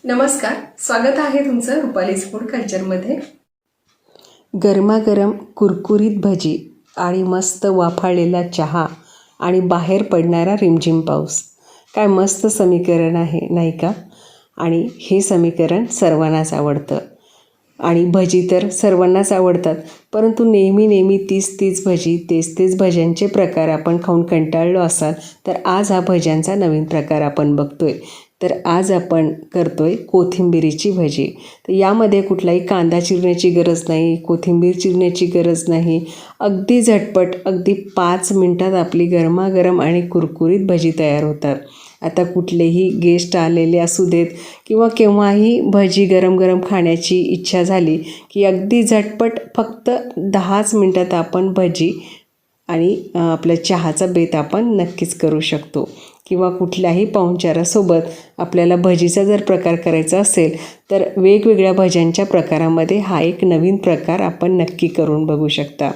नमस्कार, स्वागत आहे तुमचं रुपालीज फूड कल्चरमध्ये। गरमागरम कुरकुरीत भजी आणि मस्त वाफाळलेला चहा आणि बाहेर पडणारा रिमझिम पाऊस, काय मस्त समीकरण आहे नाही का? आणि हे समीकरण सर्वांनाच आवडतं आणि भजी तर सर्वांनाच आवडतात, परंतु नेहमी तीच भजी, तेच भज्यांचे प्रकार आपण खाऊन कंटाळलो असाल तर आज हा भज्यांचा नवीन प्रकार आपण बघतोय। तर आज आपण करतोय कोथिंबिरीची भजी। तर यामध्ये कुठलाही कांदा चिरण्याची गरज नाही, कोथिंबीर चिरण्याची गरज नाही, अगदी झटपट अगदी 5 मिनटात आपली गरमागरम आणि कुरकुरीत भजी तयार होतात। आता कुठलेही गेस्ट आलेले असू देत किंवा केव्हाही भजी गरम गरम खाण्याची इच्छा झाली की अगदी झटपट फक्त 10च मिनटात आपण भजी आणि आपल्या चहाचा बेत आपण नक्कीच करू शकतो। किंवा कुठल्याही पाहुणचारासोबत आपल्याला भजीचा जर प्रकार करायचा असेल तर वेगवेगळ्या भज्यांच्या प्रकारामध्ये हा एक नवीन प्रकार आपण नक्की करून बघू शकता।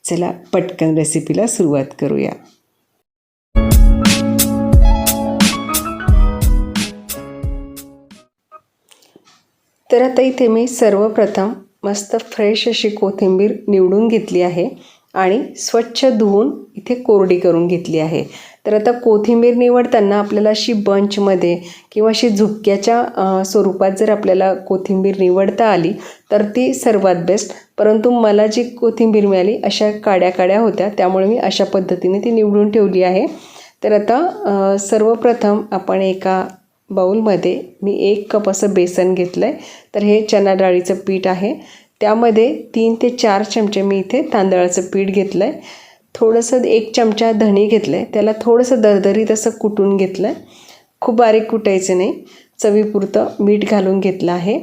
चला पटकन रेसिपीला सुरुवात करूया। तर आता इथे मी सर्वप्रथम मस्त फ्रेश अशी कोथिंबीर निवडून घेतली आहे आणि स्वच्छ धुवून इथे कोरडी करून घेतली आहे। तर आता कोथिंबीर निवडताना आपल्याला अशी बंचमध्ये किंवा अशी झुपक्याच्या स्वरूपात जर आपल्याला कोथिंबीर निवडता आली तर ती सर्वात बेस्ट, परंतु मला जी कोथिंबीर मिळाली अशा काड्या होत्या, त्यामुळे मी अशा पद्धतीने ती निवडून ठेवली आहे। तर आता सर्वप्रथम आपण एका बाउलमध्ये मी 1 कप असं बेसन घेतलं आहे। तर हे चणा डाळीचं पीठ आहे, त्यामध्ये 3 ते 4 चमचे मी इथे तांदळाचं पीठ घेतलं आहे। थोडंसं 1 चमचा धणे घेतलं आहे, त्याला थोडंसं दरदरीत असं कुटून घेतलं आहे, खूप बारीक कुटायचं नाही। चवीपुरतं मीठ घालून घेतलं आहे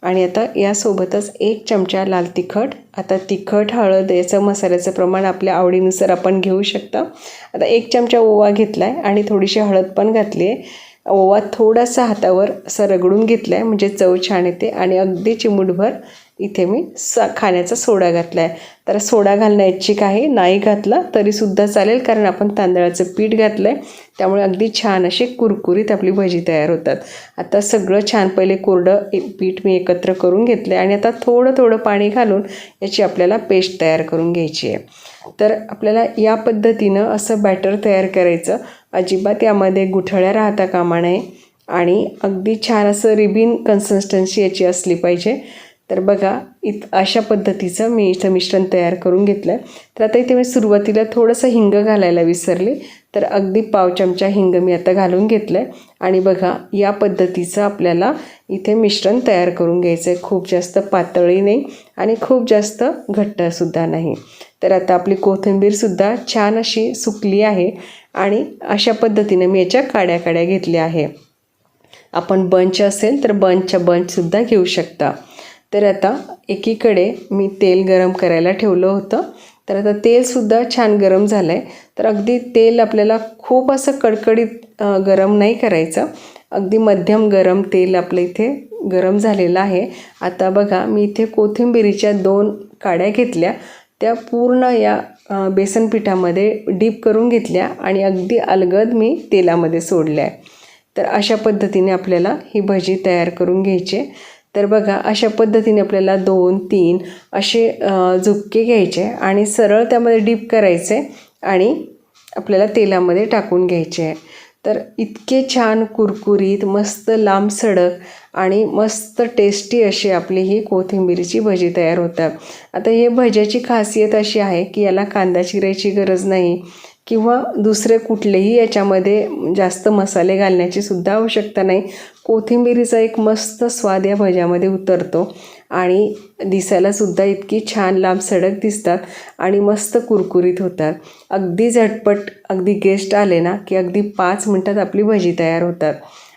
आणि आता यासोबतच 1 चमचा लाल तिखट, आता तिखट हळद याचं मसाल्याचं प्रमाण आपल्या आवडीनुसार आपण घेऊ शकता। आता 1 चमचा ओवा घेतला आहे आणि थोडीशी हळद पण घातली आहे। ओवा थोडासा हातावर असं रगडून घेतला आहे म्हणजे चव छान येते आणि अगदी चिमूटभर इथे मी खाण्याचा सोडा घातला आहे। तर सोडा घालण्याची काही नाही घातला तरीसुद्धा चालेल, कारण आपण तांदळाचं पीठ घातलं आहे, त्यामुळे अगदी छान अशी कुरकुरीत आपली भजी तयार होतात। आता सगळं छान पहिले कोरडं पीठ मी एकत्र करून घेतलं आहे आणि आता थोडं पाणी घालून याची आपल्याला पेस्ट तयार करून घ्यायची आहे। तर आपल्याला या पद्धतीनं असं बॅटर तयार करायचं, अजिबात यामध्ये गुठळ्या राहता कामा नये आणि अगदी छान असं रिबीन कन्सिस्टन्सी याची असली पाहिजे। तर बघा अशा पद्धतीचं मी इथं मिश्रण तयार करून घेतलं आहे। तर आता इथे मी सुरुवातीला थोडंसं हिंग घालायला विसरले, तर अगदी पाव चमचा हिंग मी आता घालून घेतलं आहे आणि बघा या पद्धतीचं आपल्याला इथे मिश्रण तयार करून घ्यायचं आहे। खूप जास्त पातळी नाही आणि खूप जास्त घट्टसुद्धा नाही। तर आता आपली कोथिंबीरसुद्धा छान अशी सुकली आहे आणि अशा पद्धतीने मी याच्या काड्या घेतल्या आहे। आपण बंच असेल तर बंचसुद्धा घेऊ शकता। तर आता एकीकडे मी तेल गरम करायला ठेवलं होतं, तर आता तेलसुद्धा छान गरम झालं आहे। तर अगदी तेल आपल्याला खूप असं कडकडीत गरम नाही करायचं, अगदी मध्यम गरम तेल आपलं इथे गरम झालेलं आहे। आता बघा मी इथे कोथिंबीरीच्या 2 काड्या घेतल्या, त्या पूर्ण या बेसन पिठामध्ये डीप करून घेतल्या आणि अगदी अलगद मी तेलामध्ये सोडल्या आहे। तर अशा पद्धतीने आपल्याला ही भजी तयार करून घ्यायची। तर बघा अशा पद्धतीने आपल्याला 2-3 असे झुपके घ्यायचे आणि सरळ त्यामध्ये डीप करायचे आणि आपल्याला तेलामध्ये टाकून घ्यायचे आहे। तर इतके छान कुरकुरीत मस्त लांब सडक आणि मस्त टेस्टी अशी आपली ही कोथिंबीरीची भजी तयार होतात। आता हे भज्याची खासियत अशी आहे की याला कांदा चिरायची गरज नाही किंवा दुसरे कुठलेही याच्यामध्ये जास्त मसाले घालण्याची सुद्धा आवश्यकता नाही। कोथिंबीरीचा एक मस्त स्वाद या भज्यामध्ये उतरतो आणि दिसायलासुद्धा इतकी छान लांब सडक दिसतात आणि मस्त कुरकुरीत होतात। अगदी झटपट अगदी गेस्ट आले ना की अगदी 5 मिनटात आपली भजी तयार होतात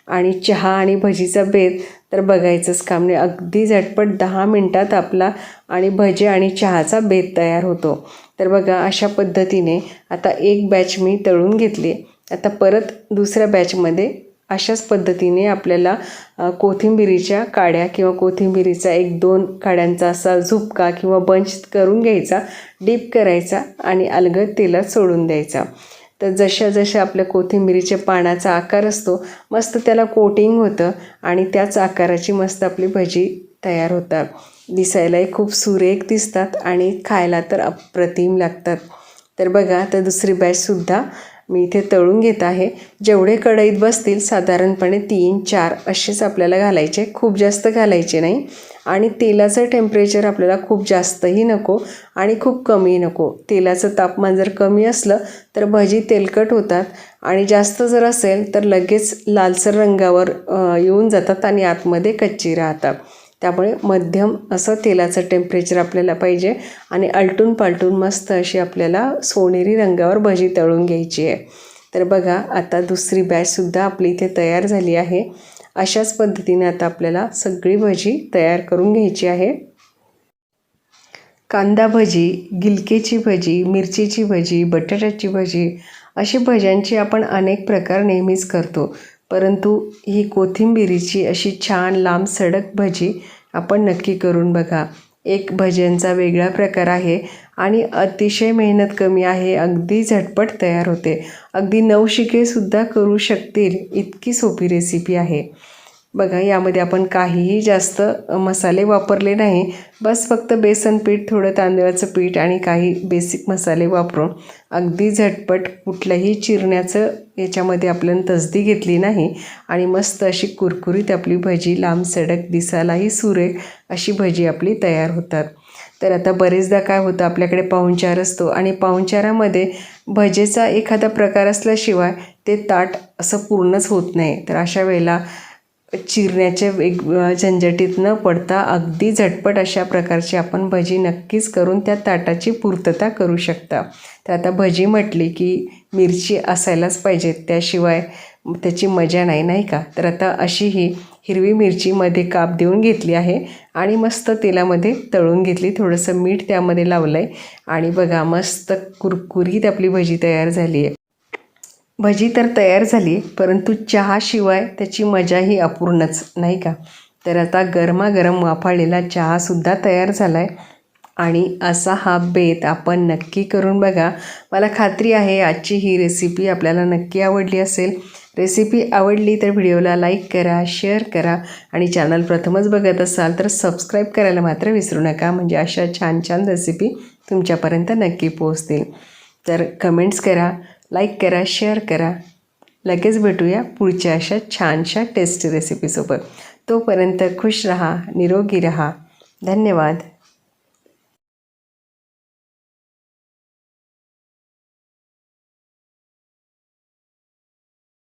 आणि चहा आणि भजीचा बेत तर बघायचंच काम नाही, अगदी झटपट 10 मिनटात आपला आणि भजी आणि चहाचा बेत तयार होतो। तर बघा अशा पद्धतीने आता एक बॅच मी तळून घेतली, आता परत दुसऱ्या बॅचमध्ये अशाच पद्धतीने आपल्याला कोथिंबीरीच्या काड्या किंवा कोथिंबीरीचा 1-2 काड्यांचा असा झुपका किंवा बंच करून घ्यायचा, डीप करायचा आणि अलगद तेलात सोडून द्यायचा। तर जशा जशा आपल्या कोथिंबिरीच्या पानाचा आकार असतो मस्त त्याला कोटिंग होतं आणि त्याच आकाराची मस्त आपली भजी तयार होतात. दिसायलाही खूप सुरेख दिसतात आणि खायला तर अप्रतिम लागतात. तर बघा आता दुसरी बॅचसुद्धा मी इथे तळून घेत आहे. जेवढे कढईत बसतील साधारणपणे 3-4 असेच आपल्याला घालायचे, खूप जास्त घालायचे नाही. आणि तेलाचं टेम्परेचर आपल्याला खूप जास्तही नको आणि खूप कमी नको. तेलाचं तापमान जर कमी असलं तर भजी तेलकट होतात आणि जास्त जर असेल तर लगेच लालसर रंगावर येऊन जातात आणि आतमध्ये कच्ची राहतात. त्यामुळे मध्यम असं तेलाचं टेम्परेचर आपल्याला पाहिजे आणि आलटून पालटून मस्त अशी आपल्याला सोनेरी रंगावर भजी तळून घ्यायची आहे. तर बघा आता दुसरी बॅचसुद्धा आपली इथे तयार झाली आहे. अशाच पद्धतीने आता आपल्याला सगळी भजी तयार करून घ्यायची आहे. कांदा भजी, गिलकेची भजी, मिरचीची भजी, बटाट्याची भजी अशी भज्यांची आपण अनेक प्रकार नेहमीच करतो. परंतु ही कोथिंबिरीची अशी छान लांब सडक भजी आपण नक्की करून बघा. एक भज्यांचा वेगळा प्रकार आहे आणि अतिशय मेहनत कमी आहे. अगदी झटपट तयार होते. अगदी नवशिकेसुद्धा करू शकतील इतकी सोपी रेसिपी आहे. बघा यामध्ये आपण काहीही जास्त मसाले वापरले नाही. बस फक्त बेसन पीठ, थोडं तांदळाचं पीठ आणि काही बेसिक मसाले वापरून अगदी झटपट कुठलंही चिरण्याचं याच्यामध्ये आपल्याला तसदी घेतली नाही आणि मस्त अशी कुरकुरीत आपली भजी लांब सडक दिसायलाही सुरेख अशी भजी आपली तयार होतात. तर आता बरेचदा काय होतं आपल्याकडे पाहुणचार असतो आणि पाहुणचारामध्ये भजेचा एखादा प्रकार असल्याशिवाय ते ताट असं पूर्णच होत नाही. तर अशा वेळेला चिरण्याच्या झंझटीत न पडता अगदी झटपट अशा प्रकारची आपण भजी नक्कीच करून त्या ताटाची पूर्तता करू शकता. तर आता भजी म्हटली की मिरची असायलाच पाहिजे, त्याशिवाय त्याची मजा नाही, नाही का? तर आता अशी ही हिरवी मिरची मध्ये काप देऊन घेतली आहे आणि मस्त तेलामध्ये तळून घेतली. थोडंसं मीठ त्यामध्ये लावलं आहे आणि बघा मस्त कुरकुरीत आपली भजी तयार झाली आहे. भजी तर तयार झाली परंतु चहाशिवाय त्याची मजाही अपूर्णच, नाही का? तर आता गरमागरम वाफाळलेला चहासुद्धा तयार झाला आहे आणि असा हा बेत आपण नक्की करून बघा. मला खात्री आहे आजची ही रेसिपी आपल्याला नक्की आवडली असेल. रेसिपी आवडली तर व्हिडिओला लाईक करा, शेअर करा आणि चॅनल प्रथमच बघत असाल तर सबस्क्राईब करायला मात्र विसरू नका. म्हणजे अशा छान छान रेसिपी तुमच्यापर्यंत नक्की पोहोचतील. तर कमेंट्स करा, लाईक करा, शेअर करा. लगेच भेटूया पुढच्या अशा छानशा टेस्टी रेसिपीसोबत. तोपर्यंत खुश रहा, निरोगी रहा. धन्यवाद.